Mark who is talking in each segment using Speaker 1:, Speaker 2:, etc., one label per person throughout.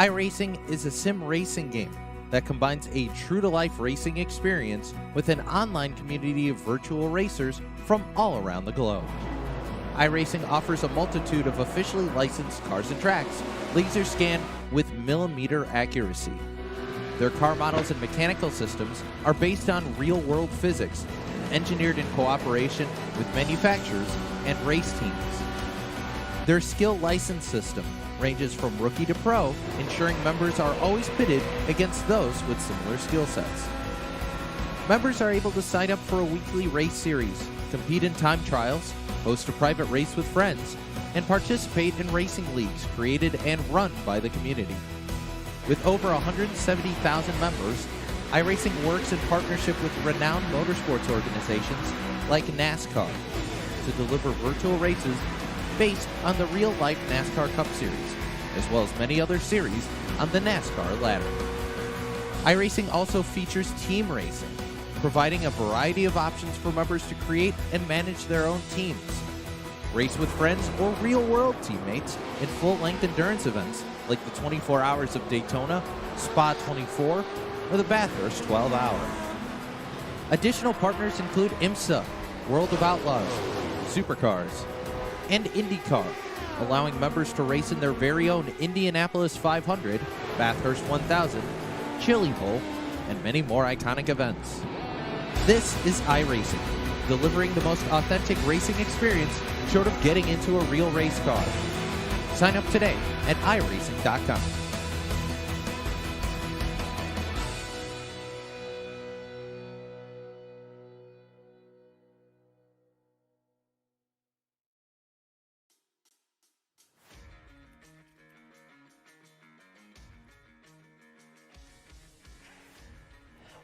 Speaker 1: iRacing is a sim racing game that combines a true-to-life racing experience with an online community of virtual racers from all around the globe. iRacing offers a multitude of officially licensed cars and tracks, laser scanned with millimeter accuracy. Their car models and mechanical systems are based on real-world physics, engineered in cooperation with manufacturers and race teams. Their skill license system ranges from rookie to pro, ensuring members are always pitted against those with similar skill sets. Members are able to sign up for a weekly race series, compete in time trials, host a private race with friends, and participate in racing leagues created and run by the community. With over 170,000 members, iRacing works in partnership with renowned motorsports organizations like NASCAR to deliver virtual races based on the real-life NASCAR Cup Series, as well as many other series on the NASCAR ladder. iRacing also features team racing, providing a variety of options for members to create and manage their own teams. Race with friends or real-world teammates in full-length endurance events like the 24 Hours of Daytona, Spa 24, or the Bathurst 12-Hour. Additional partners include IMSA, World of Outlaws, Supercars, and IndyCar, allowing members to race in their very own Indianapolis 500, Bathurst 1000, Chili Bowl, and many more iconic events. This is iRacing, delivering the most authentic racing experience short of getting into a real race car. Sign up today at iRacing.com.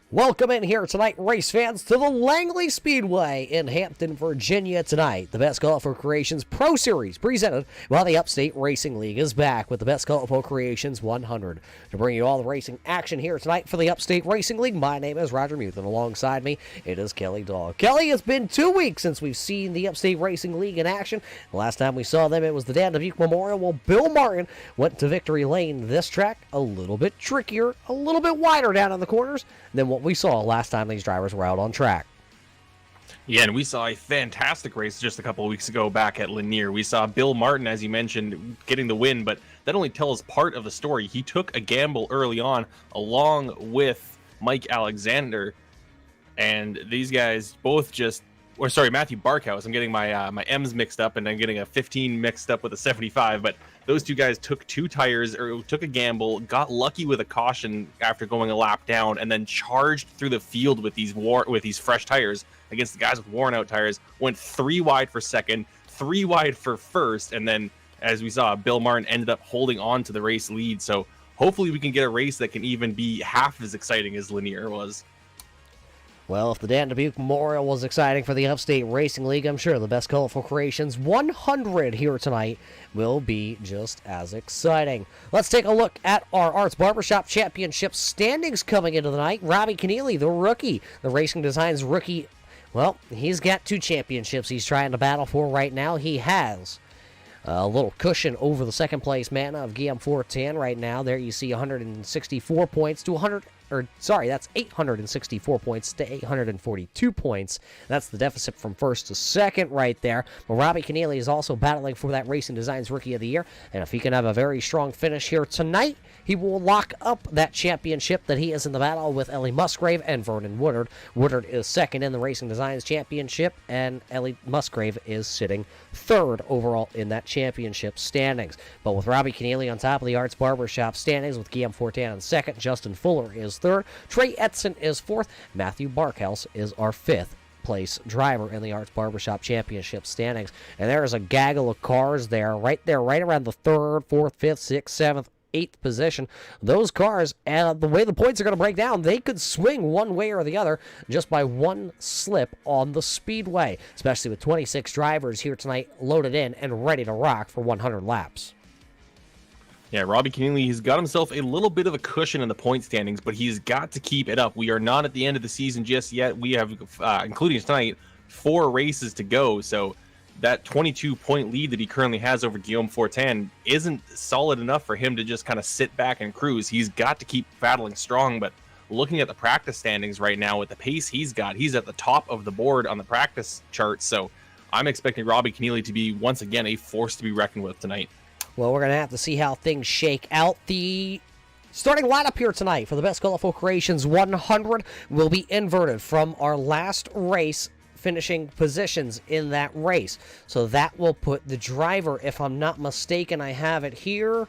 Speaker 2: Welcome in here tonight, race fans, to the Langley Speedway in Hampton, Virginia tonight. The Best Colorful Creations Pro Series, presented by the Upstate Racing League, is back with the Best Colorful Creations 100. To bring you all the racing action here tonight for the Upstate Racing League, my name is Roger Muth, and alongside me, it is Kelly Dog. Kelly, it's been 2 weeks since we've seen the Upstate Racing League in action. The last time we saw them, it was the Dan Dubuque Memorial. Well, Bill Martin went to Victory Lane. This track, a little bit trickier, a little bit wider down in the corners than what we saw last time these drivers were out on track.
Speaker 3: Yeah, and we saw a fantastic race just a couple of weeks ago back at Lanier. We saw Bill Martin, as you mentioned, getting the win, but that only tells part of the story. He took a gamble early on along with Mike Alexander, and these guys both Matthew Barkhouse. I'm getting my M's mixed up, and I'm getting a 15 mixed up with a 75, but those two guys took took a gamble, got lucky with a caution after going a lap down, and then charged through the field with these fresh tires against the guys with worn out tires. Went 3 wide for second, 3 wide for first, and then, as we saw, Bill Martin ended up holding on to the race lead. So hopefully we can get a race that can even be half as exciting as Lanier was.
Speaker 2: Well, if the Dan Dubuque Memorial was exciting for the Upstate Racing League, I'm sure the Best Colorful Creations 100 here tonight will be just as exciting. Let's take a look at our Arts Barbershop Championship standings coming into the night. Robbie Keneally, the rookie, the Racing Designs rookie, well, he's got 2 championships he's trying to battle for right now. He has a little cushion over the second place man of Guillaume Fortin right now. There you see 164 points to that's 864 points to 842 points. That's the deficit from first to second right there. But Robbie Keneally is also battling for that Racing Designs Rookie of the Year. And if he can have a very strong finish here tonight, he will lock up that championship that he is in the battle with Ellie Musgrave and Vernon Woodard. Woodard is second in the Racing Designs Championship, and Ellie Musgrave is sitting third overall in that championship standings. But with Robbie Keneally on top of the Arts Barbershop standings, with Guillaume Fortin on second, Justin Fuller is third, Trey Edson is fourth, Matthew Barkhouse is our fifth place driver in the Arts Barbershop Championship standings. And there is a gaggle of cars there, right around the third, fourth, fifth, sixth, seventh, 8th position. Those cars, and the way the points are going to break down, they could swing one way or the other just by one slip on the speedway, especially with 26 drivers here tonight loaded in and ready to rock for 100 laps.
Speaker 3: Yeah, Robbie Keneally, he's got himself a little bit of a cushion in the point standings, but he's got to keep it up. We are not at the end of the season just yet. We have, including tonight, 4 races to go, so that 22-point lead that he currently has over Guillaume Fortin isn't solid enough for him to just kind of sit back and cruise. He's got to keep battling strong, but looking at the practice standings right now with the pace he's got, he's at the top of the board on the practice chart. So I'm expecting Robbie Keneally to be, once again, a force to be reckoned with tonight.
Speaker 2: Well, we're going to have to see how things shake out. The starting lineup here tonight for the Best Colorful Creations 100 will be inverted from our last race finishing positions in that race. So that will put the driver, if I'm not mistaken, I have it here.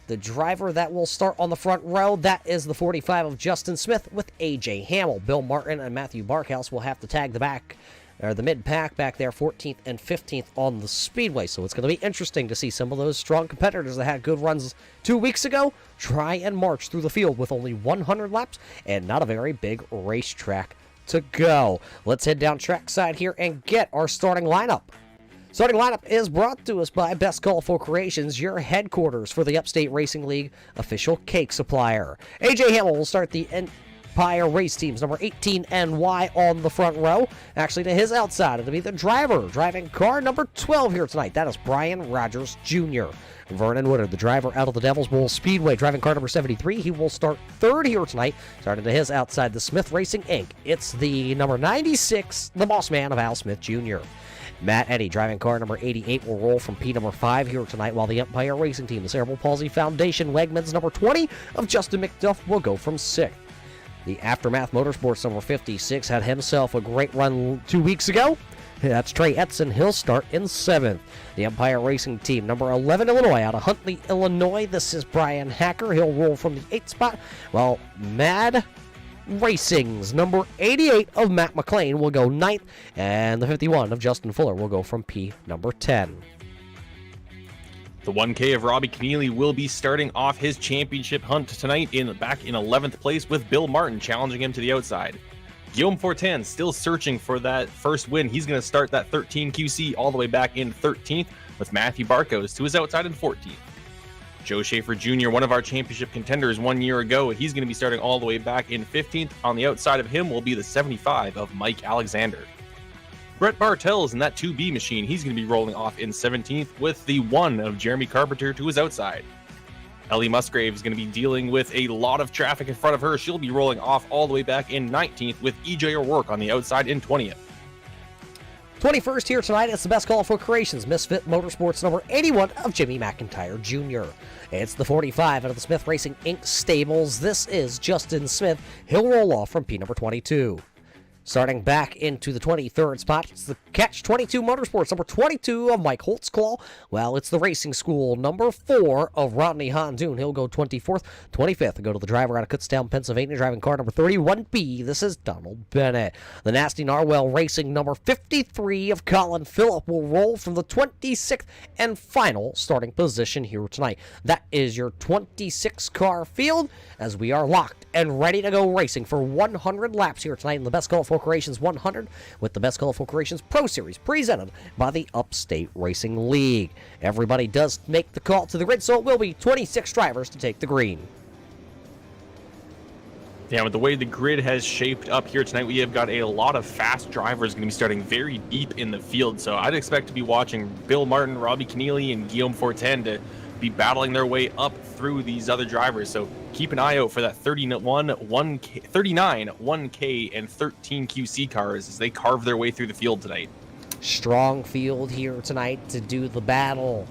Speaker 2: The driver that will start on the front row, that is the 45 of Justin Smith with A.J. Hamill. Bill Martin and Matthew Barkhouse will have to tag the back, or the mid-pack back there, 14th and 15th on the Speedway. So it's going to be interesting to see some of those strong competitors that had good runs 2 weeks ago try and march through the field with only 100 laps and not a very big racetrack to go. Let's head down trackside here and get our starting lineup. Starting lineup is brought to us by Best Colorful Creations, your headquarters for the Upstate Racing League official cake supplier. A.J. Hamill will start the Empire Race Teams, number 18 NY on the front row. Actually, to his outside, it'll be the driver driving car number 12 here tonight. That is Brian Rogers Jr. Vernon Woodard, the driver out of the Devil's Bowl Speedway, driving car number 73. He will start third here tonight. Starting to his outside, the Smith Racing Inc. It's the number 96, the boss man of Al Smith Jr. Matt Eddy, driving car number 88, will roll from P number 5 here tonight, while the Empire Racing Team, the Cerebral Palsy Foundation, Wegmans number 20 of Justin McDuff, will go from 6th. The Aftermath Motorsports number 56 had himself a great run 2 weeks ago. That's Trey Edson. He'll start in 7th. The Empire Racing Team, number 11, Illinois, out of Huntley, Illinois. This is Brian Hacker. He'll roll from the 8th spot, while Mad Racing's number 88 of Matt McLean will go 9th, and the 51 of Justin Fuller will go from P number 10.
Speaker 3: The 1K of Robbie Keneally will be starting off his championship hunt tonight back in 11th place with Bill Martin challenging him to the outside. Guillaume Fortin still searching for that first win. He's going to start that 13 QC all the way back in 13th with Matthew Barkos to his outside in 14th. Joe Schaefer Jr., one of our championship contenders 1 year ago, he's going to be starting all the way back in 15th. On the outside of him will be the 75 of Mike Alexander. Brett Bartels in that 2B machine, he's going to be rolling off in 17th with the 1 of Jeremy Carpenter to his outside. Ellie Musgrave is going to be dealing with a lot of traffic in front of her. She'll be rolling off all the way back in 19th with EJ O'Rourke on the outside in 20th.
Speaker 2: 21st here tonight, it's the Best Colorful Creations Misfit Motorsports number 81 of Jimmy McIntyre Jr. It's the 45 out of the Smith Racing Inc. stables. This is Justin Smith. He'll roll off from P number 22. Starting back into the 23rd spot, it's the Catch 22 Motorsports, number 22 of Mike Holtzclaw. Well, it's the Racing School, number 4 of Rodney Hondoon. He'll go 24th, 25th. Go to the driver out of Kutztown, Pennsylvania, driving car number 31B. This is Donald Bennett. The Nasty Narwhal Racing, number 53 of Colin Phillip, will roll from the 26th and final starting position here tonight. That is your 26-car field as we are locked and ready to go racing for 100 laps here tonight in the Best Colorful Creations 100 with the Best Colorful Creations Pro Series presented by the Upstate Racing League. Everybody does make the call to the grid, so it will be 26 drivers to take the green.
Speaker 3: Yeah, with the way the grid has shaped up here tonight, we have got a lot of fast drivers going to be starting very deep in the field. So I'd expect to be watching Bill Martin, Robbie Keneally, and Guillaume Fortin to be battling their way up through these other drivers. So keep an eye out for that 39, 1K, and 13 QC cars as they carve their way through the field tonight.
Speaker 2: Strong field here tonight to do the battle.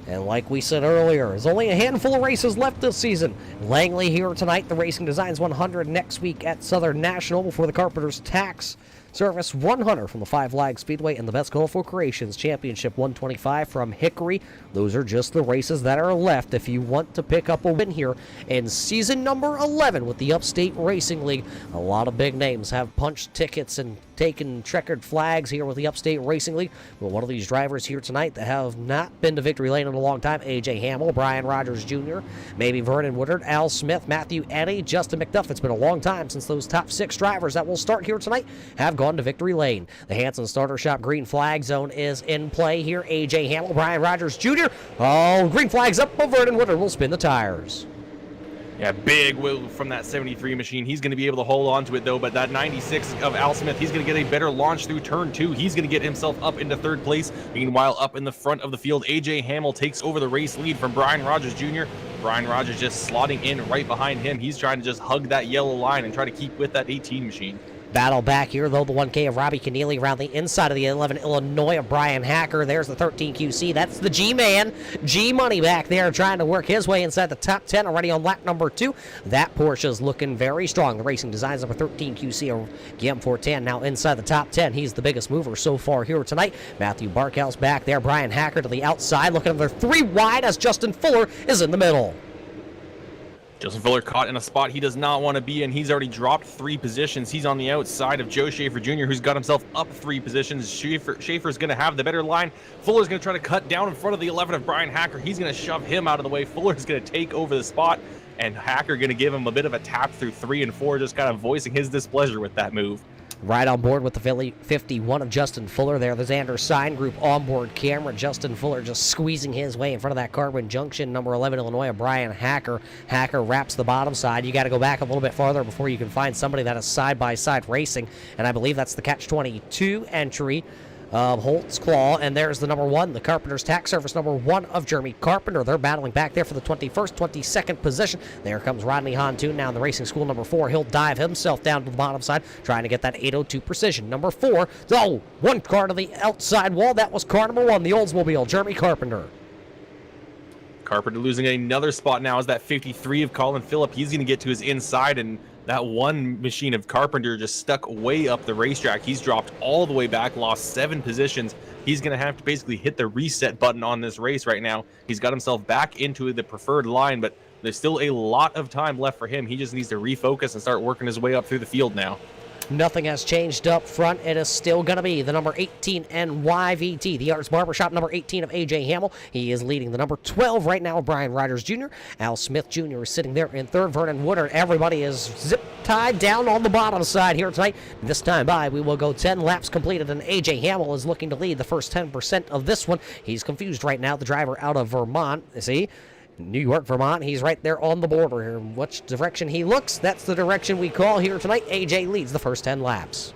Speaker 2: And like we said earlier, there's only a handful of races left this season. Langley here tonight, the Racing Designs 100 next week at Southern National before the Carpenters Tax Service 100 from the Five Flag Speedway, and the Best Colorful Creations Championship 125 from Hickory. Those are just the races that are left if you want to pick up a win here in season number 11 with the Upstate Racing League. A lot of big names have punched tickets and taken checkered flags here with the Upstate Racing League. But one of these drivers here tonight that have not been to victory lane in a long time, A.J. Hamill, Brian Rogers Jr., maybe Vernon Woodard, Al Smith, Matthew Eddy, Justin McDuff. It's been a long time since those top 6 drivers that will start here tonight have gone to victory lane. The Hanson Starter Shop green flag zone is in play here. A.J. Hamill, Brian Rogers Jr. Oh, green flag's up, but Vernon Woodard will spin the tires.
Speaker 3: Yeah, big wheel from that 73 machine. He's going to be able to hold on to it, though. But that 96 of Al Smith, he's going to get a better launch through turn 2. He's going to get himself up into 3rd place. Meanwhile, up in the front of the field, A.J. Hamill takes over the race lead from Brian Rogers Jr. Brian Rogers just slotting in right behind him. He's trying to just hug that yellow line and try to keep with that 18 machine.
Speaker 2: Battle back here, though, the 1K of Robbie Keneally around the inside of the 11 Illinois of Brian Hacker. There's the 13 QC. That's the G-Man. G-Money back there trying to work his way inside the top 10 already on lap number 2. That Porsche's looking very strong. The Racing Designs number 13 QC of Guillaume Fortin now inside the top 10. He's the biggest mover so far here tonight. Matthew Barkhouse back there. Brian Hacker to the outside, looking at their 3 wide as Justin Fuller is in the middle.
Speaker 3: Justin Fuller caught in a spot he does not want to be in. He's already dropped 3 positions. He's on the outside of Joe Schaefer Jr., who's got himself up 3 positions. Schaefer's going to have the better line. Fuller's going to try to cut down in front of the 11 of Brian Hacker. He's going to shove him out of the way. Fuller's going to take over the spot, and Hacker going to give him a bit of a tap through 3 and 4, just kind of voicing his displeasure with that move.
Speaker 2: Right on board with the 51 of Justin Fuller there. The Xander Sign Group onboard camera. Justin Fuller just squeezing his way in front of that Carbon Junction. Number 11, Illinois, Brian Hacker. Hacker wraps the bottom side. You got to go back a little bit farther before you can find somebody that is side-by-side racing. And I believe that's the Catch-22 entry of Holt's Claw. And there's the number 1, the Carpenters Tax Service number 1 of Jeremy Carpenter. They're battling back there for the 21st, 22nd position. There comes Rodney Hontoon now in the Racing School number 4. He'll dive himself down to the bottom side, trying to get that 802 precision. Number 4, oh, 1 car to the outside wall. That was car number 1, the Oldsmobile, Jeremy Carpenter.
Speaker 3: Carpenter losing another spot now is that 53 of Colin Phillip. He's going to get to his inside, and that 1 machine of Carpenter just stuck way up the racetrack. He's dropped all the way back, lost 7 positions. He's going to have to basically hit the reset button on this race right now. He's got himself back into the preferred line, but there's still a lot of time left for him. He just needs to refocus and start working his way up through the field now.
Speaker 2: Nothing has changed up front. It is still going to be the number 18 NYVT, the Arts Barbershop, number 18 of A.J. Hamill. He is leading the number 12 right now, Brian Rogers Jr. Al Smith Jr. is sitting there in 3rd. Vernon Woodard. Everybody is zip-tied down on the bottom side here tonight. This time by, we will go 10 laps completed, and A.J. Hamill is looking to lead the first 10% of this one. He's confused right now, the driver out of Vermont. See? New York, Vermont, he's right there on the border here. Which direction he looks, that's the direction we call here tonight. AJ leads the first 10 laps.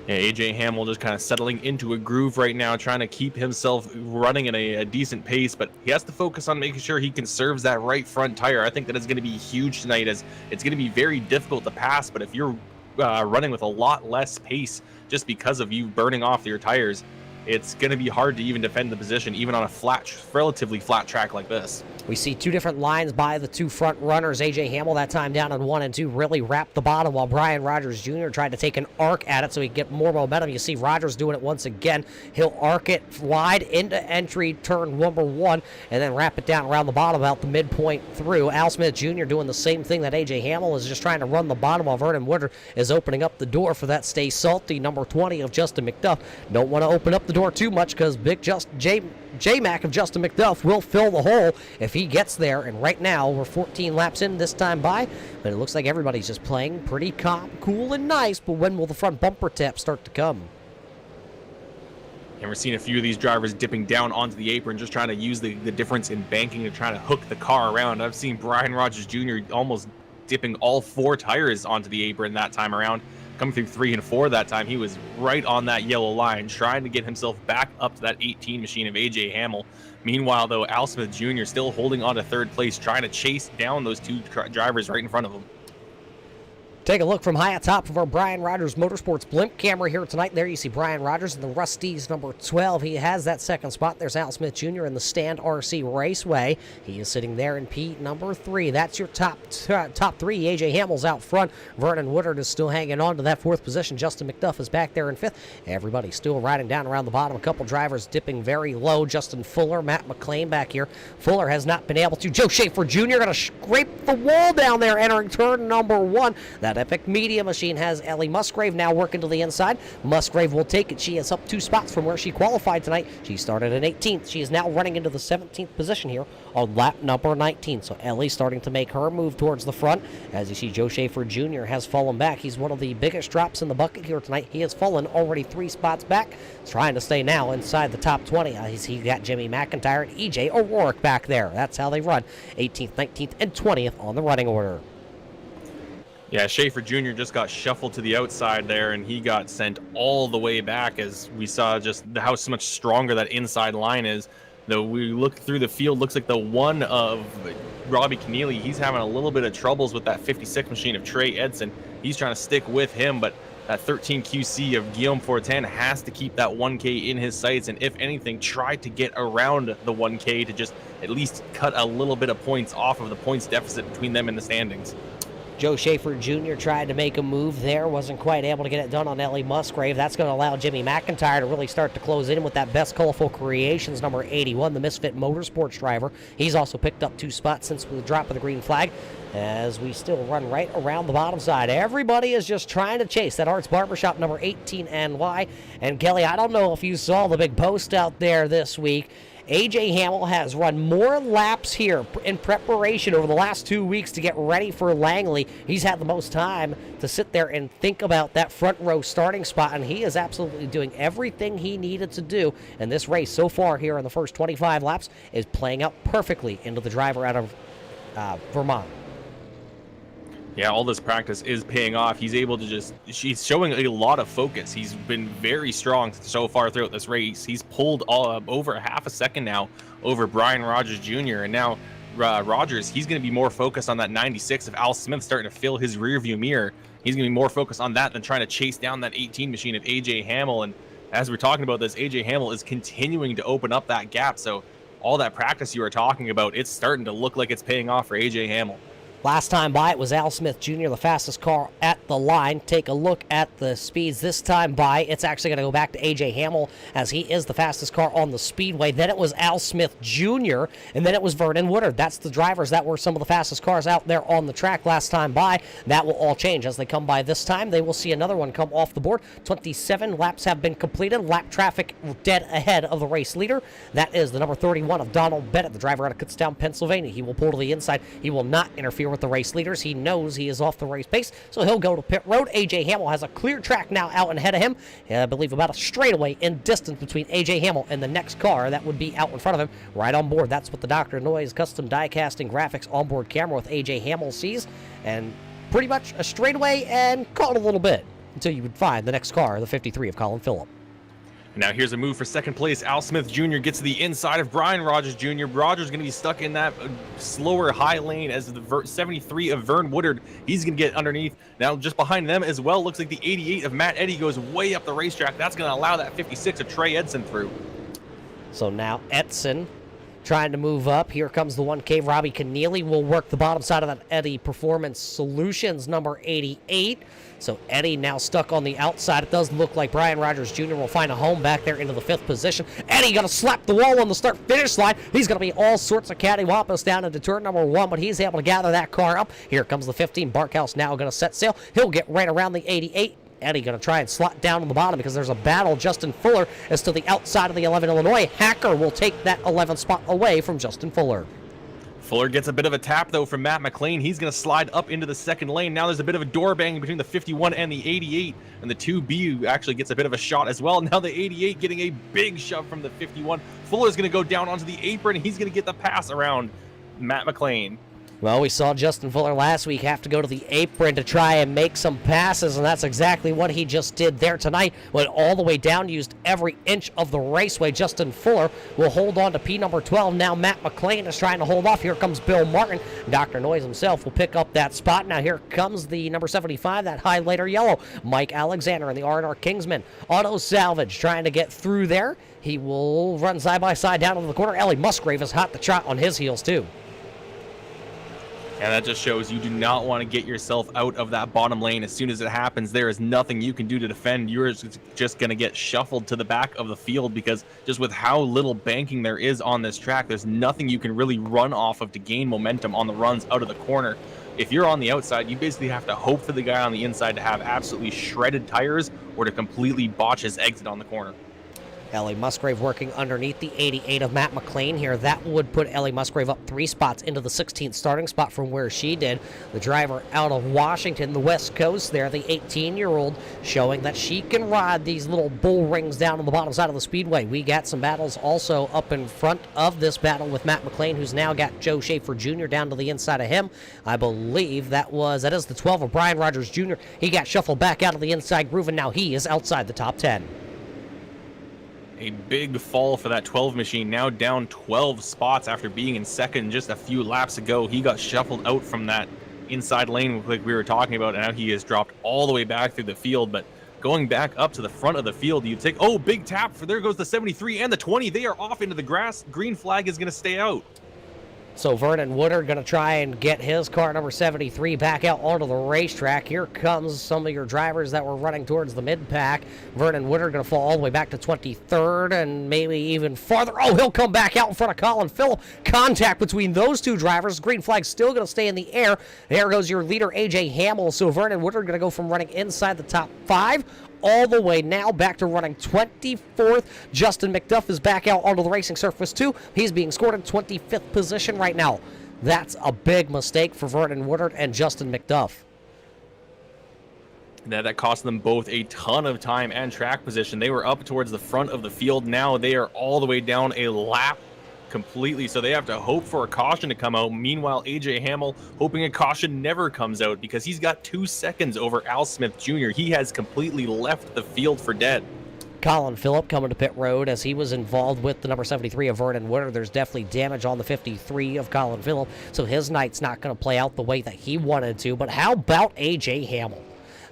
Speaker 3: Yeah, A.J. Hamill just kind of settling into a groove right now, trying to keep himself running at a decent pace, but he has to focus on making sure he conserves that right front tire. I think that is going to be huge tonight, as it's going to be very difficult to pass, but if you're running with a lot less pace just because of you burning off your tires, it's going to be hard to even defend the position, even on a relatively flat track like this.
Speaker 2: We see 2 different lines by the 2 front runners. A.J. Hamill that time down in 1 and 2 really wrapped the bottom, while Brian Rogers Jr. tried to take an arc at it so he could get more momentum. You see Rogers doing it once again. He'll arc it wide into entry turn number 1 and then wrap it down around the bottom about the midpoint through. Al Smith Jr. doing the same thing that A.J. Hamill is, just trying to run the bottom, while Vernon Woodard is opening up the door for that Stay Salty number 20 of Justin McDuff. Don't want to open up the door too much, because big J-Mac of Justin McDuff will fill the hole if he gets there. And right now, we're 14 laps in this time by, but it looks like everybody's just playing pretty calm, cool, and nice. But when will the front bumper tap start to come?
Speaker 3: And we're seeing a few of these drivers dipping down onto the apron, just trying to use the difference in banking and trying to hook the car around. I've seen Brian Rogers Jr. almost dipping all 4 tires onto the apron that time around. Coming through 3 and 4 that time, he was right on that yellow line, trying to get himself back up to that 18 machine of A.J. Hamill. Meanwhile, though, Al Smith Jr. still holding on to 3rd place, trying to chase down those 2 drivers right in front of him.
Speaker 2: Take a look from high atop of our Brian Rogers Motorsports blimp camera here tonight. There you see Brian Rogers in the Rusty's number 12. He has that 2nd spot. There's Al Smith Jr. in the Stand RC Raceway. He is sitting there in P number 3. That's your top 3. A.J. Hamill's out front. Vernon Woodard is still hanging on to that 4th position. Justin McDuff is back there in 5th. Everybody still riding down around the bottom. A couple drivers dipping very low. Justin Fuller, Matt McLean back here. Fuller has not been able to. Joe Schaefer Jr. going to scrape the wall down there entering turn number 1. That Epic Media Machine has Ellie Musgrave now working to the inside. Musgrave will take it. She is up 2 spots from where she qualified tonight. She started in 18th. She is now running into the 17th position here on lap number 19. So Ellie starting to make her move towards the front. As you see, Joe Schaefer Jr. has fallen back. He's one of the biggest drops in the bucket here tonight. He has fallen already 3 spots back. He's trying to stay now inside the top 20. He got Jimmy McIntyre and EJ O'Rourke back there. That's how they run. 18th, 19th, and 20th on the running order.
Speaker 3: Yeah, Schaefer Jr. just got shuffled to the outside there, and he got sent all the way back as we saw just how much stronger that inside line is. Though we look through the field, looks like the one of Robbie Keneally, he's having a little bit of troubles with that 56 machine of Trey Edson. He's trying to stick with him, but that 13 QC of Guillaume Fortin has to keep that 1K in his sights, and if anything, try to get around the 1K to just at least cut a little bit of points off of the points deficit between them in the standings.
Speaker 2: Joe Schaefer Jr. tried to make a move there, wasn't quite able to get it done on Ellie Musgrave. That's going to allow Jimmy McIntyre to really start to close in with that Best Colorful Creations number 81, the Misfit Motorsports driver. He's also picked up 2 spots since the drop of the green flag, as we still run right around the bottom side. Everybody is just trying to chase that Arts Barbershop number 18 NY. And Kelly, I don't know if you saw the big post out there this week. AJ Hamill has run more laps here in preparation over the last 2 weeks to get ready for Langley. He's had the most time to sit there and think about that front row starting spot, and he is absolutely doing everything he needed to do. And this race so far here in the first 25 laps is playing out perfectly into the driver out of Vermont.
Speaker 3: Yeah, all this practice is paying off. He's able to she's showing a lot of focus. He's been very strong so far throughout this race. He's pulled over a half a second now over Brian Rogers Jr. And now Rogers, he's going to be more focused on that 96 of Al Smith starting to fill his rear view mirror. He's going to be more focused on that than trying to chase down that 18 machine of AJ Hamill. And as we're talking about this, AJ Hamill is continuing to open up that gap. So all that practice you were talking about, it's starting to look like it's paying off for AJ Hamill.
Speaker 2: Last time by, it was Al Smith Jr., the fastest car at the line. Take a look at the speeds this time by. It's actually going to go back to A.J. Hamill, as he is the fastest car on the Speedway. Then it was Al Smith Jr., and then it was Vernon Woodard. That's the drivers that were some of the fastest cars out there on the track last time by. That will all change as they come by this time. They will see another one come off the board. 27 laps have been completed. Lap traffic dead ahead of the race leader. That is the number 31 of Donald Bennett, the driver out of Kutztown, Pennsylvania. He will pull to the inside. He will not interfere with the race leaders. He knows he is off the race pace, so he'll go to pit road. AJ Hamill has a clear track now out and ahead of him. I believe about a straightaway in distance between AJ Hamill and the next car that would be out in front of him, right on board. That's what the Dr. Noise Custom Diecasting Graphics onboard camera with AJ Hamill sees, and pretty much a straightaway and caught a little bit until you would find the next car, the 53 of Colin Phillip.
Speaker 3: Now here's a move for second place. Al Smith Jr. gets to the inside of Brian Rogers Jr. Rogers going to be stuck in that slower high lane as the 73 of Vern Woodard. He's going to get underneath. Now just behind them as well, looks like the 88 of Matt Eddy goes way up the racetrack. That's going to allow that 56 of Trey Edson through.
Speaker 2: So now Edson trying to move up. Here comes the 1K. Robbie Keneally will work the bottom side of that Eddy Performance Solutions number 88. So Eddy now stuck on the outside. It does look like Brian Rogers Jr. will find a home back there into the 5th position. Eddy going to slap the wall on the start-finish line. He's going to be all sorts of cattywampus down into turn number 1, but he's able to gather that car up. Here comes the 15. Barkhouse now going to set sail. He'll get right around the 88. Eddy going to try and slot down on the bottom because there's a battle. Justin Fuller is to the outside of the 11 Illinois. Hacker will take that 11th spot away from Justin Fuller.
Speaker 3: Fuller gets a bit of a tap, though, from Matt McLean. He's going to slide up into the second lane. Now there's a bit of a door banging between the 51 and the 88, and the 2B actually gets a bit of a shot as well. Now the 88 getting a big shove from the 51. Fuller's going to go down onto the apron, and he's going to get the pass around Matt McLean.
Speaker 2: Well, we saw Justin Fuller last week have to go to the apron to try and make some passes, and that's exactly what he just did there tonight. Went all the way down, used every inch of the raceway. Justin Fuller will hold on to P number 12. Now Matt McLean is trying to hold off. Here comes Bill Martin. Dr. Noise himself will pick up that spot. Now here comes the number 75, that highlighter yellow, Mike Alexander in the R&R Kinsman Auto Salvage, trying to get through there. He will run side by side down into the corner. Ellie Musgrave is hot to trot on his heels too.
Speaker 3: And that just shows you do not want to get yourself out of that bottom lane. As soon as it happens, there is nothing you can do to defend. You're just going to get shuffled to the back of the field because just with how little banking there is on this track, there's nothing you can really run off of to gain momentum on the runs out of the corner. if you're on the outside, you basically have to hope for the guy on the inside to have absolutely shredded tires or to completely botch his exit on the corner.
Speaker 2: Ellie Musgrave working underneath the 88 of Matt McLean here. That would put Ellie Musgrave up 3 spots into the 16th starting spot from where she did. The driver out of Washington, the West Coast there, the 18-year-old, showing that she can ride these little bull rings down on the bottom side of the speedway. We got some battles also up in front of this battle with Matt McLean, who's now got Joe Schaefer Jr. down to the inside of him. I believe that is the 12 of Brian Rogers Jr. He got shuffled back out of the inside groove, and now he is outside the top 10.
Speaker 3: A big fall for that 12 machine, now down 12 spots after being in second just a few laps ago. He got shuffled out from that inside lane like we were talking about, and now he has dropped all the way back through the field. But going back up to the front of the field, you take, oh, big tap, for there goes the 73 and the 20. They are off into the grass. Green flag is going to stay out.
Speaker 2: So Vernon Woodard going to try and get his car number 73 back out onto the racetrack. Here comes some of your drivers that were running towards the mid-pack. Vernon Woodard going to fall all the way back to 23rd and maybe even farther. Oh, he'll come back out in front of Colin Phillip. Contact between those two drivers. Green flag still going to stay in the air. There goes your leader, A.J. Hamill. So Vernon Woodard going to go from running inside the top 5 all the way now back to running 24th. Justin McDuff is back out onto the racing surface too. He's being scored in 25th position right now. That's a big mistake for Vernon Woodard and Justin McDuff.
Speaker 3: That cost them both a ton of time and track position. They were up towards the front of the field. Now they are all the way down a lap completely, so they have to hope for a caution to come out. Meanwhile, AJ Hamill hoping a caution never comes out because he's got 2 seconds over Al Smith Jr. He has completely left the field for dead.
Speaker 2: Colin Phillip coming to pit road as he was involved with the number 73 of Vernon Woodard. There's definitely damage on the 53 of Colin Phillip, so his night's not going to play out the way that he wanted to. But how about AJ Hamill?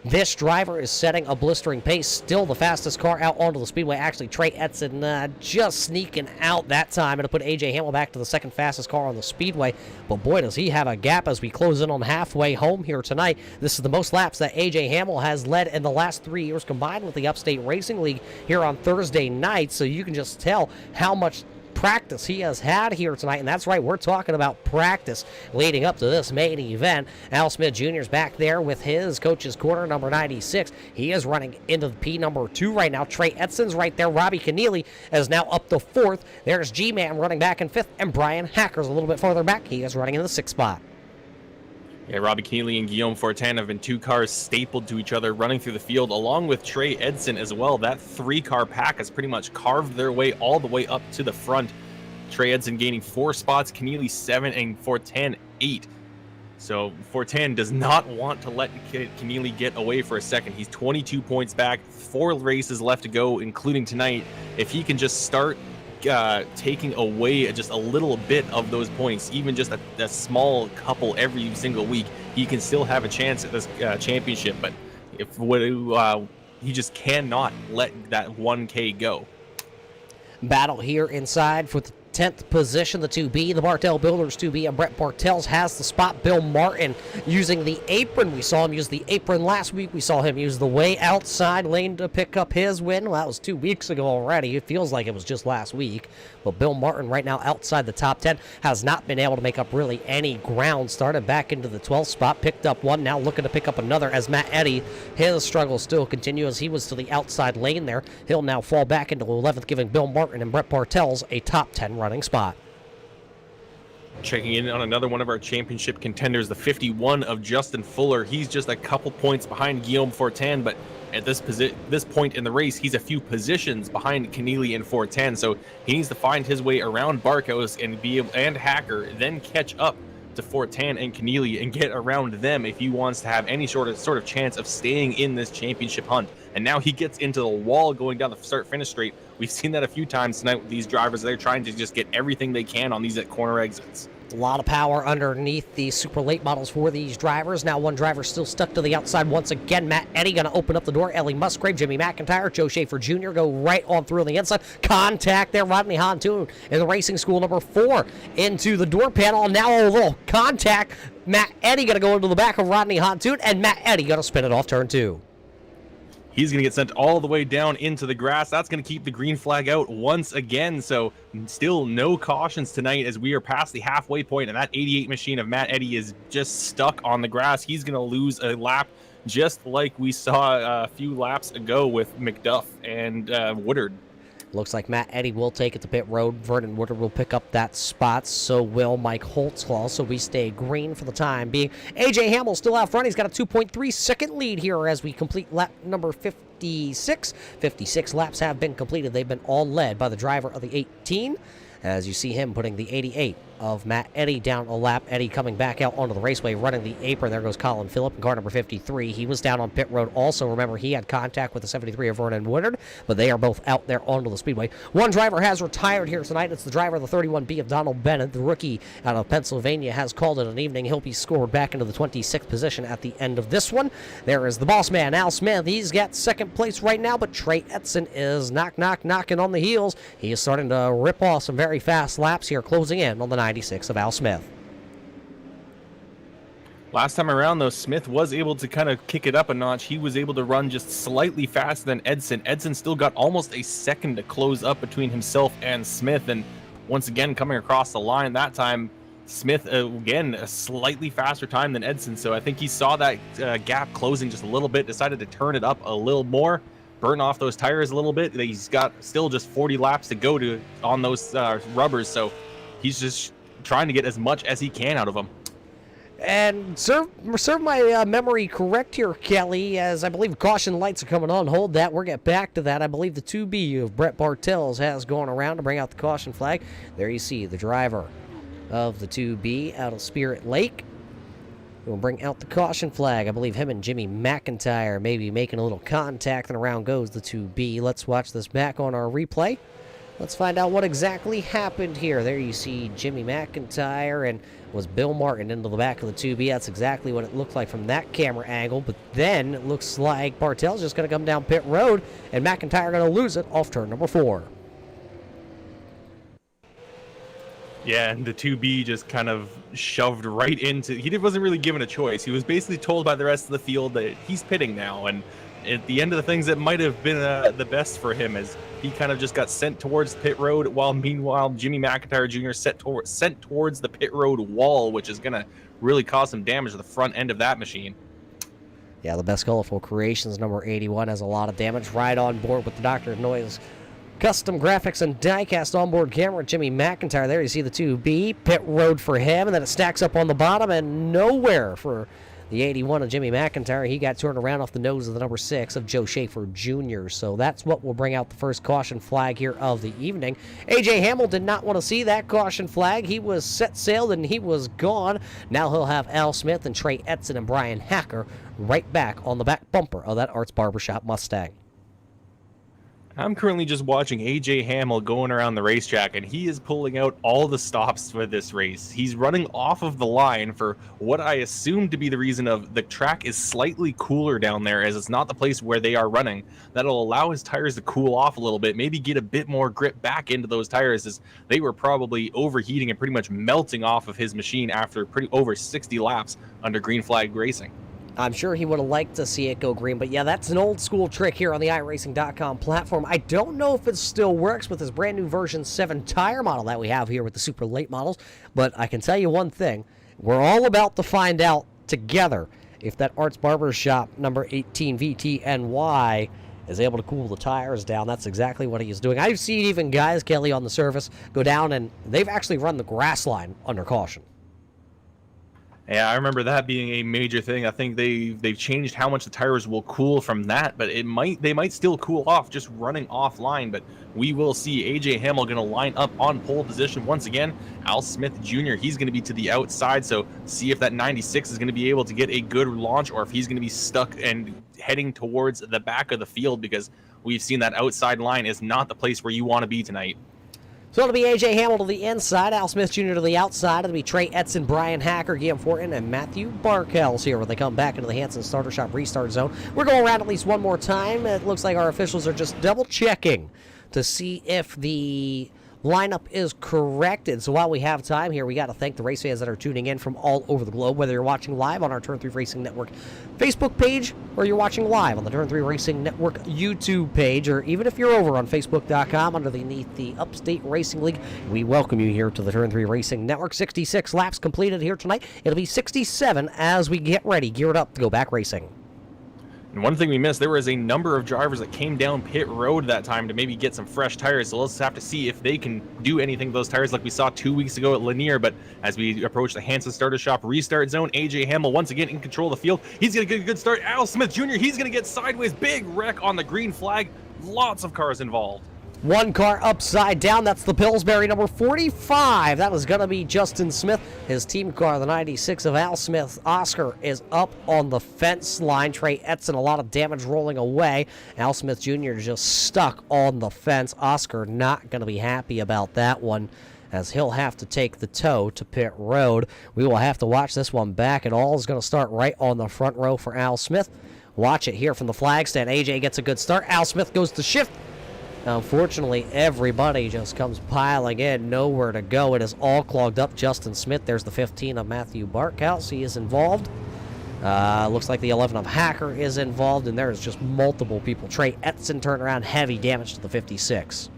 Speaker 2: This driver is setting a blistering pace. Still the fastest car out onto the speedway. Actually, Trey Edson just sneaking out that time. And to put A.J. Hamill back to the second fastest car on the speedway. But boy, does he have a gap as we close in on halfway home here tonight. This is the most laps that A.J. Hamill has led in the last 3 years combined with the Upstate Racing League here on Thursday night. So you can just tell how much practice he has had here tonight, and that's right, we're talking about practice leading up to this main event. Al Smith Jr. is back there with his coach's corner, number 96. He is running into the P number 2 right now. Trey Edson's right there. Robbie Keneally is now up to 4th. There's G-Man running back in 5th, and Brian Hacker's a little bit farther back. He is running in the 6th spot.
Speaker 3: Yeah, Robbie Keneally and Guillaume Fortin have been 2 cars stapled to each other running through the field, along with Trey Edson as well. That 3-car pack has pretty much carved their way all the way up to the front. Trey Edson gaining 4 spots, Keneally 7, and Fortin 8. So Fortin does not want to let Keneally get away for a second. He's 22 points back, 4 races left to go, including tonight. If he can just start taking away just a little bit of those points, even just a small couple every single week, he can still have a chance at this championship. But he just cannot let that 1K go.
Speaker 2: Battle here inside for the 10th position, the 2B, the Bartell Builders 2B, and Brett Bartels has the spot. Bill Martin using the apron. We saw him use the apron last week. We saw him use the way outside lane to pick up his win. Well, that was 2 weeks ago already. It feels like it was just last week. But Bill Martin right now outside the top 10 has not been able to make up really any ground. Started back into the 12th spot, picked up 1, now looking to pick up another as Matt Eddy, his struggles still continue as he was to the outside lane there. He'll now fall back into 11th, giving Bill Martin and Brett Bartels a top 10 running spot.
Speaker 3: Checking in on another one of our championship contenders, the 51 of Justin Fuller. He's just a couple points behind Guillaume Fortin, but at this point in the race, he's a few positions behind Keneally and Fortin, so he needs to find his way around Barkhouse and Hacker, then catch up to Fortin and Keneally and get around them if he wants to have any sort of chance of staying in this championship hunt. And now he gets into the wall going down the start-finish straight. We've seen that a few times tonight with these drivers. They're trying to just get everything they can on these corner exits.
Speaker 2: A lot of power underneath the super late models for these drivers. Now one driver still stuck to the outside once again. Matt Eddy going to open up the door. Ellie Musgrave, Jimmy McIntyre, Joe Schaefer Jr. go right on through on the inside. Contact there. Rodney Hantoon in the racing school number 4 into the door panel. Now a little contact. Matt Eddy going to go into the back of Rodney Hantoon, and Matt Eddy going to spin it off turn 2.
Speaker 3: He's going to get sent all the way down into the grass. That's going to keep the green flag out once again. So still no cautions tonight as we are past the halfway point, and that 88 machine of Matt Eddy is just stuck on the grass. He's going to lose a lap just like we saw a few laps ago with McDuff and Woodard.
Speaker 2: Looks like Matt Eddy will take it to pit road. Vernon Woodard will pick up that spot. So will Mike Holtzclaw. So we stay green for the time being. AJ Hamill still out front. He's got a 2.3 second lead here as we complete lap number 56. 56 laps have been completed. They've been all led by the driver of the 18. As you see him putting the 88 of Matt Eddy down a lap. Eddy coming back out onto the raceway, running the apron. There goes Colin Phillip in car number 53. He was down on pit road also. Remember, he had contact with the 73 of Vernon Woodard, but they are both out there onto the speedway. One driver has retired here tonight. It's the driver of the 31B of Donald Bennett. The rookie out of Pennsylvania has called it an evening. He'll be scored back into the 26th position at the end of this one. There is the boss man, Al Smith. He's got second place right now, but Trey Edson is knocking on the heels. He is starting to rip off some very fast laps here, closing in on the 96 of Al Smith.
Speaker 3: Last time around, though, Smith was able to kind of kick it up a notch. He was able to run just slightly faster than Edson. Edson still got almost a second to close up between himself and Smith. And once again, coming across the line that time, Smith, again, a slightly faster time than Edson. So I think he saw that gap closing just a little bit, decided to turn it up a little more, burn off those tires a little bit. He's got still just 40 laps to go on those rubbers. So he's just trying to get as much as he can out of them.
Speaker 2: And serve my memory correct here, Kelly, as I believe caution lights are coming on. Hold that. We'll get back to that. I believe the 2B of Brett Bartels has gone around to bring out the caution flag. There you see the driver of the 2B out of Spirit Lake. We'll bring out the caution flag. I believe him and Jimmy McIntyre may be making a little contact, and around goes the 2B. Let's watch this back on our replay. Let's find out what exactly happened here. There you see Jimmy McIntyre, and was Bill Martin into the back of the 2B. That's exactly what it looked like from that camera angle. But then it looks like Bartel's just going to come down pit road, and McIntyre going to lose it off turn number 4.
Speaker 3: Yeah, and the 2B just kind of shoved right into... He wasn't really given a choice. He was basically told by the rest of the field that he's pitting now, and at the end of the things, it might have been the best for him, as he kind of just got sent towards pit road, while meanwhile Jimmy McIntyre Jr. sent towards the pit road wall, which is going to really cause some damage to the front end of that machine.
Speaker 2: Yeah, the Best Colorful Creations, number 81, has a lot of damage. Right on board with the Dr. Noise Custom Graphics and Diecast onboard camera. Jimmy McIntyre, there you see the 2B. Pit road for him, and then it stacks up on the bottom, and nowhere for the 81 of Jimmy McIntyre. He got turned around off the nose of the number 6 of Joe Schaefer Jr. So that's what will bring out the first caution flag here of the evening. AJ Hamill did not want to see that caution flag. He was set sail and he was gone. Now he'll have Al Smith and Trey Edson and Brian Hacker right back on the back bumper of that Arts Barbershop Mustang.
Speaker 3: I'm currently just watching AJ Hamill going around the racetrack, and he is pulling out all the stops for this race. He's running off of the line for what I assume to be the reason of the track is slightly cooler down there, as it's not the place where they are running. That'll allow his tires to cool off a little bit, maybe get a bit more grip back into those tires, as they were probably overheating and pretty much melting off of his machine after over 60 laps under green flag racing.
Speaker 2: I'm sure he would have liked to see it go green, but yeah, that's an old school trick here on the iRacing.com platform. I don't know if it still works with this brand new version 7 tire model that we have here with the super late models, but I can tell you one thing. We're all about to find out together if that Arts Barbershop number 18 VTNY is able to cool the tires down. That's exactly what he is doing. I've seen even guys, Kelly, on the surface go down, and they've actually run the grass line under caution.
Speaker 3: Yeah, I remember that being a major thing. I think they've changed how much the tires will cool from that, but they might still cool off just running offline. But we will see AJ Hamill going to line up on pole position once again. Al Smith Jr., he's going to be to the outside, so see if that 96 is going to be able to get a good launch, or if he's going to be stuck and heading towards the back of the field, because we've seen that outside line is not the place where you want to be tonight.
Speaker 2: So it'll be AJ Hamill to the inside, Al Smith Jr. to the outside. It'll be Trey Edson, Brian Hacker, Guillaume Fortin, and Matthew Barkels here when they come back into the Hanson Starter Shop restart zone. We're going around at least one more time. It looks like our officials are just double checking to see if the lineup is corrected. So while we have time here, we got to thank the race fans that are tuning in from all over the globe, whether you're watching live on our Turn 3 Racing Network Facebook page or you're watching live on the Turn 3 Racing Network YouTube page, or even if you're over on Facebook.com underneath the Upstate Racing League. We welcome you here to the Turn 3 Racing Network. 66 laps completed here tonight. It'll be 67 as we get ready, geared up to go back racing.
Speaker 3: And one thing we missed, there was a number of drivers that came down pit road that time to maybe get some fresh tires. So let's have to see if they can do anything with those tires like we saw 2 weeks ago at Lanier. But as we approach the Hanson starter shop restart zone, AJ Hamel once again in control of the field. He's going to get a good start. Al Smith Jr., he's going to get sideways. Big wreck on the green flag. Lots of cars involved.
Speaker 2: One car upside down. That's the Pillsbury number 45. That was going to be Justin Smith. His team car, the 96 of Al Smith. Oscar is up on the fence line. Trey Etzen, a lot of damage rolling away. Al Smith Jr. just stuck on the fence. Oscar not going to be happy about that one, as he'll have to take the tow to pit road. We will have to watch this one back. It all is going to start right on the front row for Al Smith. Watch it here from the flag stand. AJ gets a good start. Al Smith goes to shift. Unfortunately, everybody just comes piling in, nowhere to go. It is all clogged up. Justin Smith, there's the 15 of Matthew Barkhouse. He is involved. Looks like the 11 of Hacker is involved, and there's just multiple people. Trey Etzen turned around, heavy damage to the 56.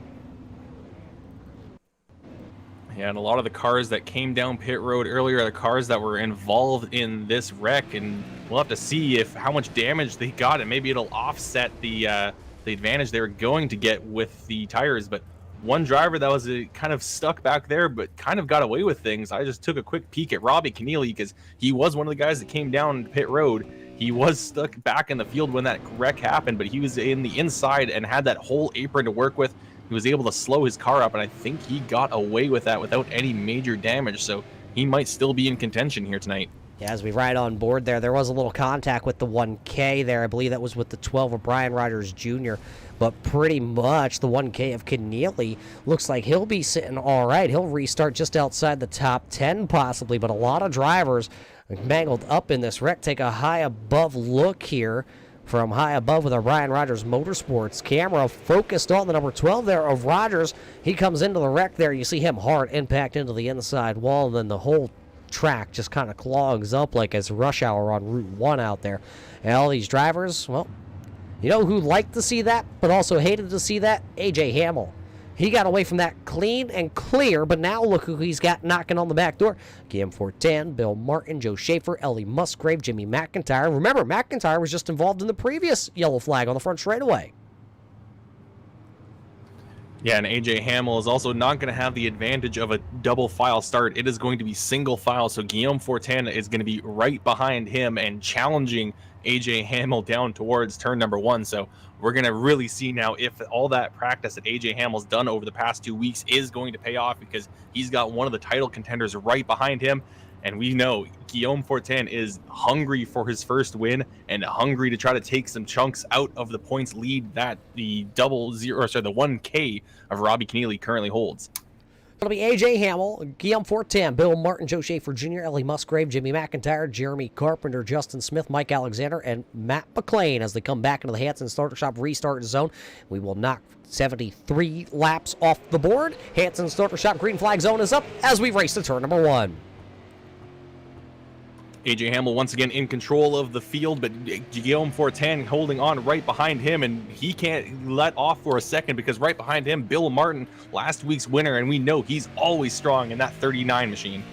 Speaker 3: Yeah, and a lot of the cars that came down pit road earlier are the cars that were involved in this wreck, and we'll have to see how much damage they got, and maybe it'll offset the advantage they were going to get with the tires. But one driver that was kind of stuck back there but kind of got away with things. I just took a quick peek at Robbie Keneally because he was one of the guys that came down pit road. He was stuck back in the field when that wreck happened, but he was in the inside and had that whole apron to work with. He was able to slow his car up, and I think he got away with that without any major damage, so he might still be in contention here tonight.
Speaker 2: Yeah, as we ride on board there was a little contact with the 1K there. I believe that was with the 12 of Brian Rogers Jr. But pretty much the 1K of Keneally looks like he'll be sitting all right. He'll restart just outside the top 10 possibly, but a lot of drivers mangled up in this wreck. Take a high above look here from high above with a Brian Rogers Motorsports camera focused on the number 12 there of Rogers. He comes into the wreck there. You see him hard impact into the inside wall, and then the whole track just kind of clogs up like it's rush hour on Route 1 out there. And all these drivers, well, you know who liked to see that but also hated to see that? AJ Hamel. He got away from that clean and clear, but now look who he's got knocking on the back door. Guillaume Fortin, Bill Martin, Joe Schaefer, Ellie Musgrave, Jimmy McIntyre. Remember, McIntyre was just involved in the previous yellow flag on the front straightaway.
Speaker 3: Yeah, and AJ Hamel is also not going to have the advantage of a double file start. It is going to be single file, so Guillaume Fortin is going to be right behind him and challenging AJ Hamel down towards turn number 1. So we're going to really see now if all that practice that AJ Hamel's done over the past 2 weeks is going to pay off, because he's got one of the title contenders right behind him. And we know Guillaume Fortin is hungry for his first win and hungry to try to take some chunks out of the points lead that the 1K of Robbie Keneally currently holds.
Speaker 2: It'll be AJ Hamel, Guillaume Fortin, Bill Martin, Joe Schaefer Jr., Ellie Musgrave, Jimmy McIntyre, Jeremy Carpenter, Justin Smith, Mike Alexander, and Matt McLean as they come back into the Hanson Starter Shop restart zone. We will knock 73 laps off the board. Hanson Starter Shop green flag zone is up as we race to turn number 1.
Speaker 3: AJ Hamel once again in control of the field, but Guillaume Fortin holding on right behind him, and he can't let off for a second because right behind him, Bill Martin, last week's winner, and we know he's always strong in that 39 machine.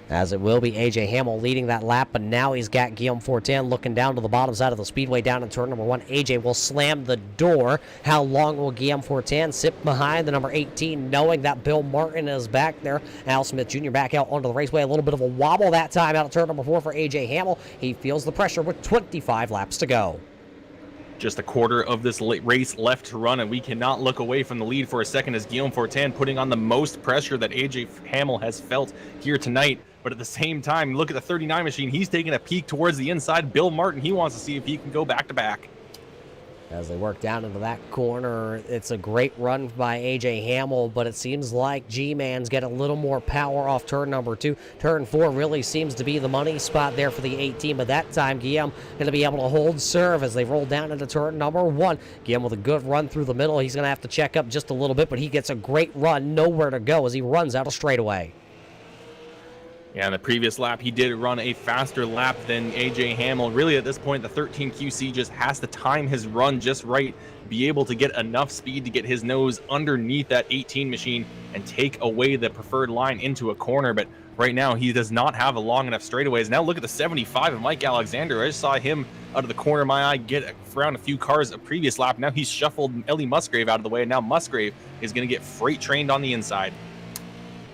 Speaker 2: As it will be AJ Hamel leading that lap, but now he's got Guillaume Fortin looking down to the bottom side of the speedway down in turn number 1. AJ will slam the door. How long will Guillaume Fortin sit behind the number 18, knowing that Bill Martin is back there? Al Smith Jr. back out onto the raceway. A little bit of a wobble that time out of turn number 4 for AJ Hamel. He feels the pressure with 25 laps to go.
Speaker 3: Just a quarter of this race left to run, and we cannot look away from the lead for a second as Guillaume Fortin putting on the most pressure that AJ Hamel has felt here tonight. But at the same time, look at the 39 machine. He's taking a peek towards the inside. Bill Martin, he wants to see if he can go back-to-back.
Speaker 2: as they work down into that corner. It's a great run by AJ Hamill, but it seems like G-Man's get a little more power off turn number 2. Turn 4 really seems to be the money spot there for the 18, but that time Guillaume going to be able to hold serve as they roll down into turn number 1. Guillaume with a good run through the middle. He's going to have to check up just a little bit, but he gets a great run, nowhere to go as he runs out of straightaway.
Speaker 3: Yeah, in the previous lap, he did run a faster lap than AJ Hamill. Really, at this point, the 13 QC just has to time his run just right, be able to get enough speed to get his nose underneath that 18 machine and take away the preferred line into a corner. But right now, he does not have a long enough straightaways. Now look at the 75 of Mike Alexander. I just saw him out of the corner of my eye get around a few cars a previous lap. Now he's shuffled Ellie Musgrave out of the way, and now Musgrave is going to get freight trained on the inside.